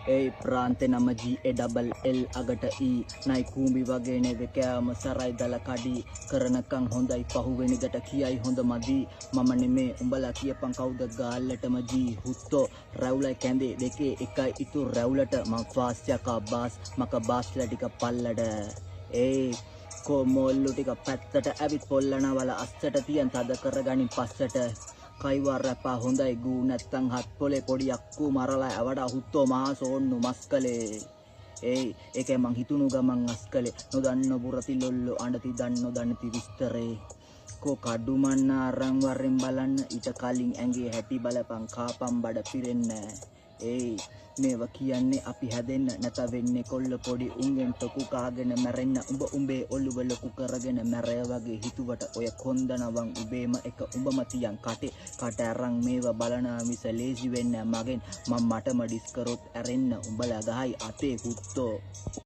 ඒ ප්‍රාන්තේ නම GALL අගට E නයි කූඹි වගේ නේද කෑම සරයි දල කඩි කරනකම් හොඳයි පහුවෙනිදට කියයි හොඳ මදි මම නෙමේ උඹලා කියපන් කවුද ගාල්ලටම G හුත්තෝ රැවුලයි කැඳේ දෙකේ එකයි ඉතුරු රැවුලට මං ෆාස්ට් බාස් මක බාස්ලා ටික පල්ලඩ ඒ කොමොල්ලු ටික පැත්තට ඇවිත් පොල්ලනවල අස්සට තියන් තද කරගනින් පස්සට කයිවා රැපා හොඳයි ගූ නැත්තං හත් පොලේ පොඩි අක්කු මරලා ඇවඩා හුත්තෝ මාසෝන්නු මස්කලේ ඒයි ඒකයි මං හිතුණු ගමන් අස්කලේ නොදන්න බුරති ලොල්ලෝ අඬති දන්නෝ දන්නති විස්තරේ කෝ කඩු මන්න අරන් වරෙන් බලන්න ඊට කලින් ඇඟේ හැටි බලපන් කාපම් බඩ පිරෙන්නේ ඒයි මේවා කියන්නේ අපි හැදෙන්න නැත වෙන්නේ කොල්ල පොඩි උන්ගෙන් තොකු කාගෙන මැරෙන්න උඹ උඹේ ඔළුව ලොකු කරගෙන මැරය වගේ හිතුවට ඔය කොන්දනවන් උඹේම එක උඹම තියන් කටේ කට අරන් මේවා බලනා මිස ලේසි වෙන්නේ මගෙන් මම මටම ඩිස් කරොත් ඇරෙන්න උඹලා ගහයි අතේ හුත්තෝ